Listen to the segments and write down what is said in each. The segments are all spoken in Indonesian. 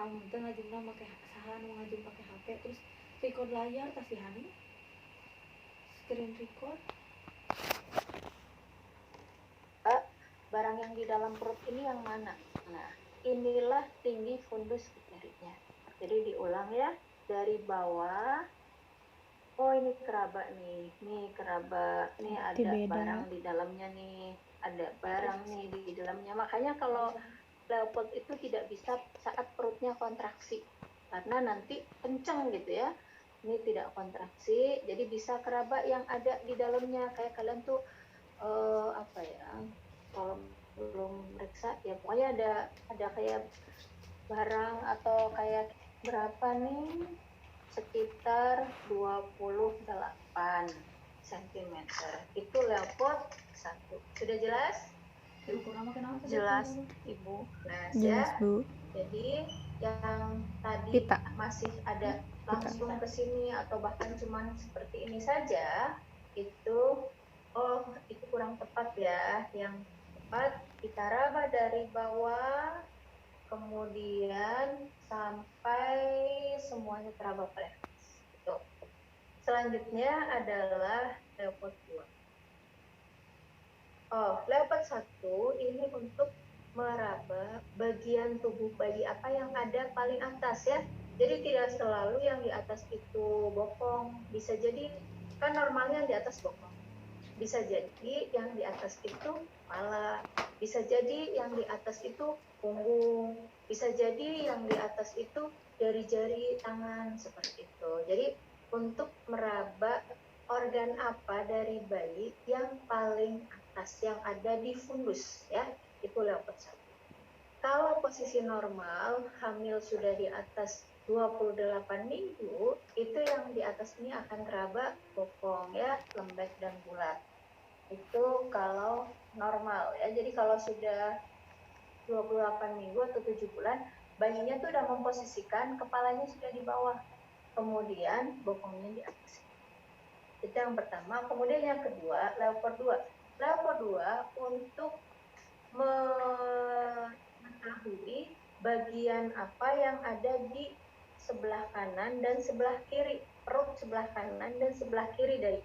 orang teu ngajengna make saha nu ngajeng pakai HP terus record layar kasihani screen record. Barang yang di dalam perut ini yang mana? Nah, inilah tinggi fundus jarinya. Jadi diulang ya, dari bawah. Oh, ini keraba nih. Nih keraba, nih ada barang di dalamnya nih. Ada barang nih di dalamnya. Makanya kalau Leopold itu tidak bisa saat perutnya kontraksi. Karena nanti kencang gitu ya. Ini tidak kontraksi, jadi bisa keraba yang ada di dalamnya. Kayak kalian tuh apa ya, kalau belum meriksa ya pokoknya ada kayak barang atau kayak berapa nih, sekitar 28 cm itu Leopold 1. Sudah jelas? Jelas Ibu. Jelas, Bu. Jadi yang tadi masih ada langsung ke sini atau bahkan cuman seperti ini saja itu itu kurang tepat ya. Yang tepat kita raba dari bawah kemudian sampai semuanya teraba pada atas. Gitu. Selanjutnya adalah Leopold 2. Leopold 1 ini untuk meraba bagian tubuh bayi apa yang ada paling atas ya. Jadi tidak selalu yang di atas itu bokong, bisa jadi kan normalnya yang di atas bokong. Bisa jadi yang di atas itu kepala, bisa jadi yang di atas itu punggung, bisa jadi yang di atas itu jari-jari tangan seperti itu. Jadi untuk meraba organ apa dari bayi yang paling atas yang ada di fundus ya, itu Leopold 1. Kalau posisi normal, hamil sudah di atas 28 minggu, itu yang di atas ini akan teraba bokong ya, lembek dan bulat. Itu kalau normal ya. Jadi kalau sudah 28 minggu atau 7 bulan, bayinya tuh udah memposisikan kepalanya sudah di bawah, kemudian bokongnya di atas. Itu yang pertama. Kemudian yang kedua, Leopold 2. Leopold 2 untuk mengetahui bagian apa yang ada di sebelah kanan dan sebelah kiri, perut sebelah kanan dan sebelah kiri dari.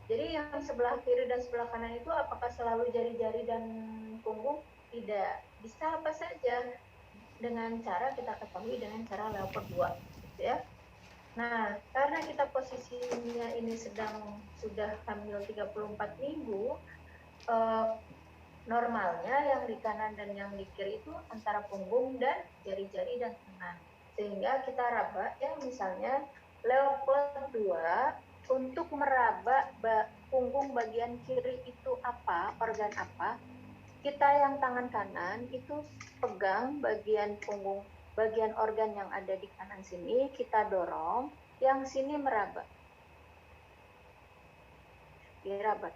Jadi yang sebelah kiri dan sebelah kanan itu apakah selalu jari-jari dan punggung? Tidak. Bisa apa saja dengan cara kita ketahui dengan cara Leopold 2 gitu ya. Nah, karena kita posisinya ini sudah hamil 34 minggu, normalnya yang di kanan dan yang di kiri itu antara punggung dan jari-jari dan tangan. Sehingga kita raba ya, misalnya Leopold 2 untuk meraba punggung bagian kiri itu apa, organ apa. Kita yang tangan kanan itu pegang bagian punggung, bagian organ yang ada di kanan sini, kita dorong, yang sini meraba. Diraba.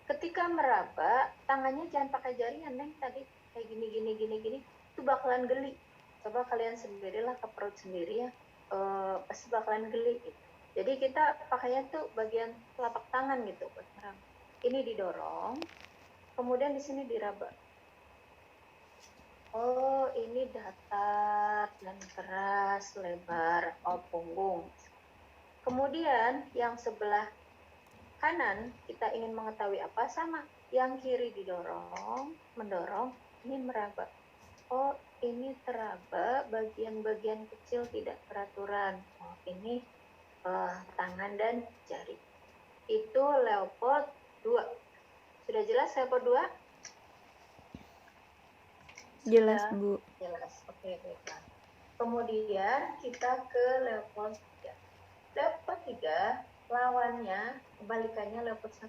Ketika meraba, tangannya jangan pakai jari ya, Neng, tadi kayak gini, itu bakalan geli. Coba kalian sendirilah ke perut sendiri ya, pasti bakalan geli gitu. Jadi kita pakainya tuh bagian telapak tangan gitu buat meraba. Ini didorong, kemudian di sini diraba. Oh, ini datar dan keras, lebar, punggung. Kemudian yang sebelah kanan kita ingin mengetahui apa, sama. Yang kiri didorong, mendorong, ini meraba. Oh, ini teraba bagian-bagian kecil tidak beraturan. Oh, ini tangan dan jari. Itu Leopold 2. Sudah jelas Leopold 2? Jelas, Bu. Jelas. Oke, baiklah. Kemudian kita ke Leopold 3. Leopold 3 lawannya, kebalikannya Leopold 1.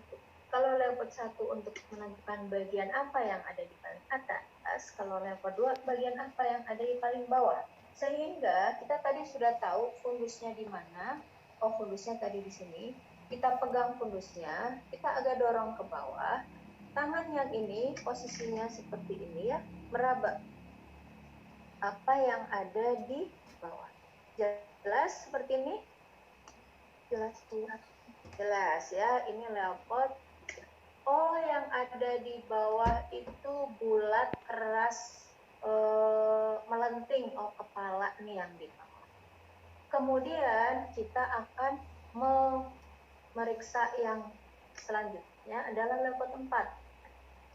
Kalau Leopold 1 untuk menentukan bagian apa yang ada di paling atas, kalau Leopold 2 bagian apa yang ada di paling bawah. Sehingga kita tadi sudah tahu fundusnya di mana. Oh, fundusnya tadi di sini. Kita pegang fundusnya, kita agak dorong ke bawah. Tangan yang ini posisinya seperti ini ya, meraba apa yang ada di bawah. Jelas seperti ini? Jelas ya, ini Leopold. Oh, yang ada di bawah itu bulat, keras, melenting, oh kepala nih yang di bawah. Kemudian kita akan memeriksa yang selanjutnya adalah level 4.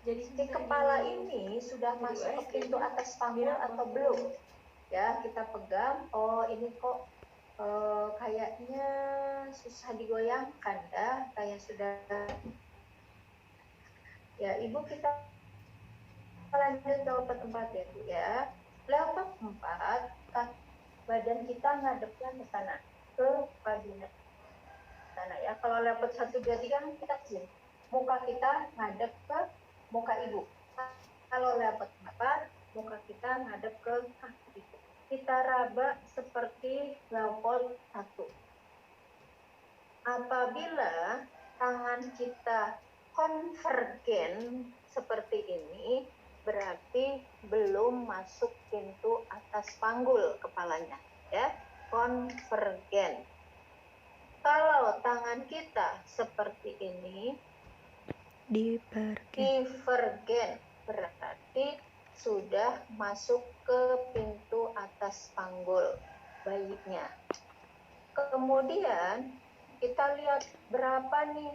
Jadi Si kepala ini sudah masuk ke pintu atas panggul atau belum? Ya, kita pegang, oh ini kok kayaknya susah digoyangkan ya, kayak sudah. Ya, Ibu kita lanjut ke level 4 ya Bu ya. Level 4, badan kita ngadepnya ke sana, ke vagina sana ya. Kalau level 1, 2, 3 kan kita sini, muka kita ngadep ke muka Ibu. Kalau level 4, muka kita ngadep ke kaki. Kita raba seperti level 1. Apabila tangan kita konvergen seperti ini, berarti belum masuk pintu atas panggul kepalanya, ya, konvergen. Kalau tangan kita seperti ini, divergen, berarti sudah masuk ke pintu atas panggul bayinya. Kemudian kita lihat berapa nih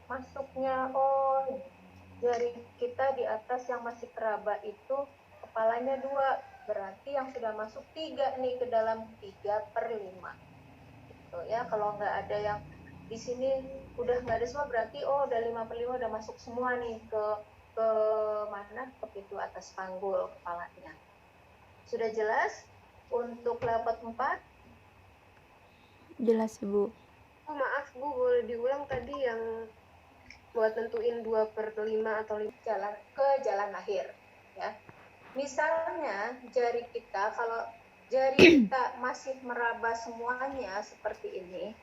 masuknya. Oh, jari kita di atas yang masih keraba itu kepalanya 2, berarti yang sudah masuk 3 nih ke dalam 3/5. Gitu ya. Kalau nggak ada yang di sini udah nggak ada semua, berarti oh udah 5/5 udah masuk semua nih ke mana, ke pintu atas panggul kepalanya. Sudah jelas untuk level 4? Jelas, Bu. Maaf Bu, boleh diulang tadi yang buat tentuin 2/5 atau 5? Jalan lahir ya. Misalnya jari kita, kalau jari kita masih meraba semuanya seperti ini,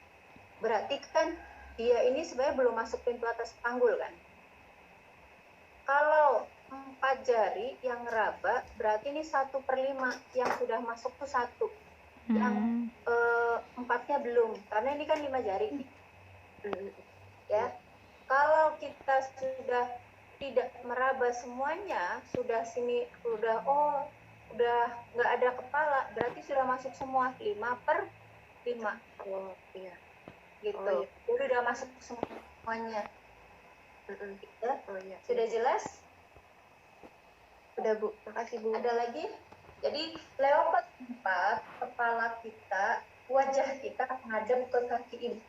berarti kan dia ini sebenarnya belum masuk pintu atas panggul kan. Kalau 4 jari yang meraba, berarti ini 1/5 yang sudah masuk tuh 1. Yang 4-nya belum, karena ini kan 5 jari. Ya, kalau kita sudah tidak meraba semuanya, sudah sini udah nggak ada kepala, berarti sudah masuk semua 5/5. Oh iya. Gitu. Oh, iya. Jadi udah masuk semuanya. Gitu. Oh iya. Sudah jelas? Udah Bu, makasih Bu. Ada lagi? Jadi leopard 4, kepala kita, wajah kita menghadap ke kaki Ibu.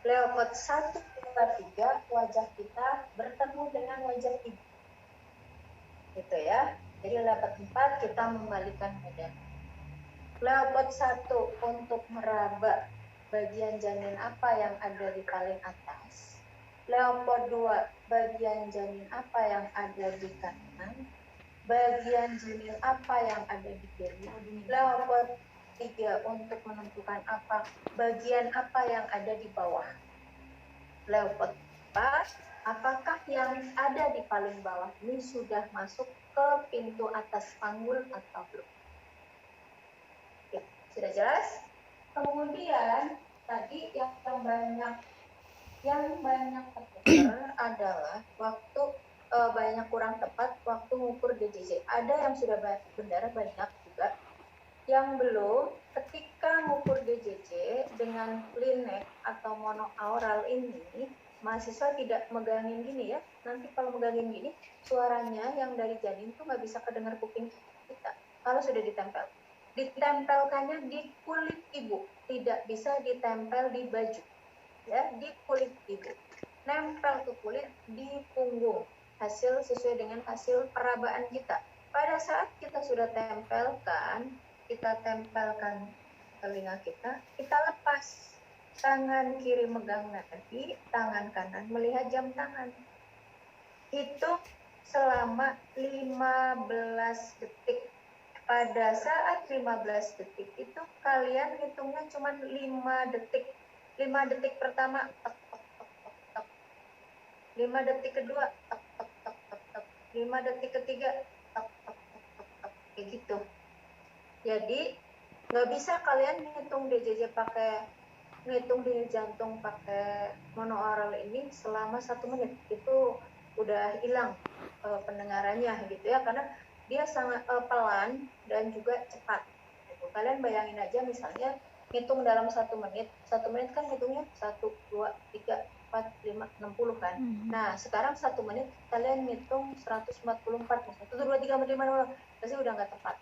Leopard 1, 2, 3, wajah kita bertemu dengan wajah Ibu. Gitu ya. Jadi leopard 4 kita membalikan badan. Leopard 1 untuk meraba bagian janin apa yang ada di paling atas. Leopard 2, bagian janin apa yang ada di kanan. Bagian janin apa yang ada di kiri. Leopard 3 untuk menentukan bagian apa yang ada di bawah. Leopard 4, apakah yang ada di paling bawah ini sudah masuk ke pintu atas panggul atau belum? Oke, sudah jelas? Kemudian tadi yang banyak tertukar adalah waktu banyak kurang tepat waktu mengukur DJJ. Ada yang sudah benar banyak juga. Yang belum, ketika mengukur DJJ dengan linek atau monoaural ini, mahasiswa tidak megangin gini ya. Nanti kalau megangin gini, suaranya yang dari janin tuh nggak bisa kedengar kuping kita. Kalau sudah ditempel, ditempelkannya di kulit Ibu, tidak bisa ditempel di baju. Ya, di kulit Ibu. Nempel ke kulit di punggung. Hasil sesuai dengan hasil perabaan kita. Pada saat kita sudah tempelkan telinga kita lepas. Tangan kiri megang nadi, tangan kanan melihat jam tangan. Hitung selama 15 detik. Pada saat 15 detik itu kalian hitungnya cuma 5 detik. 5 detik pertama, tek, tek, tek, tek, tek. 5 detik kedua, tek, tek, tek, tek, tek. 5 detik ketiga, tek, tek, tek, tek, tek. Kayak gitu. Jadi, nggak bisa kalian ngitung DJJ ngitung di jantung pakai monoaural ini selama 1 menit. Itu udah hilang pendengarannya gitu ya, karena dia sangat pelan dan juga cepat. Gitu. Kalian bayangin aja misalnya hitung dalam 1 menit. 1 menit kan hitungnya 1, 2, 3, 4, 5, 60 kan. Nah, sekarang 1 menit kalian ngitung 144 misalnya. 1, 2, 3, 4, 5, 6, pasti udah nggak tepat.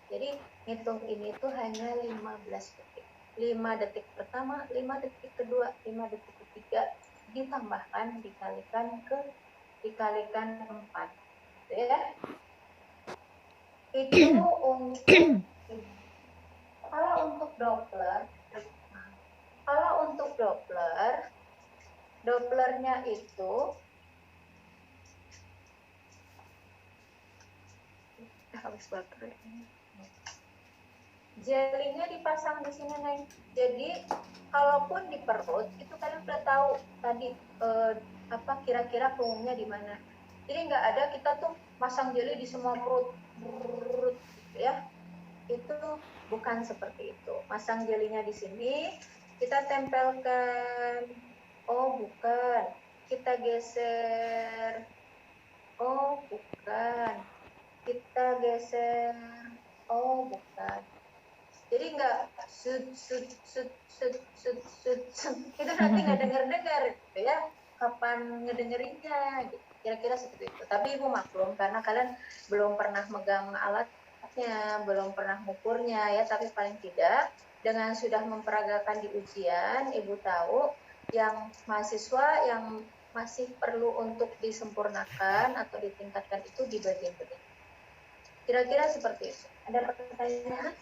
Jadi ngitung ini tuh hanya 15 detik. 5 detik pertama, 5 detik kedua, 5 detik ketiga, ditambahkan dikalikan 4. Ya. Itu untuk kalau untuk Dopplernya itu habis baterai. Jelinya dipasang di sini, Neng. Jadi kalaupun di perut itu kalian udah tahu tadi kira-kira umumnya di mana. Jadi nggak ada kita tuh masang jeli di semua perut, gitu ya. Itu bukan seperti itu. Masang jelinya di sini, kita tempelkan. Oh, bukan. Kita geser. Oh, bukan. Kita geser. Oh, bukan. Jadi nggak sud. Itu nanti nggak dengar gitu ya. Kapan ngedengerinnya? Gitu. Kira-kira seperti itu. Tapi Ibu maklum karena kalian belum pernah megang alatnya, belum pernah mengukurnya ya. Tapi paling tidak dengan sudah memperagakan di ujian, Ibu tahu yang mahasiswa yang masih perlu untuk disempurnakan atau ditingkatkan itu di bagian-bagian. Kira-kira seperti itu. Ada pertanyaan?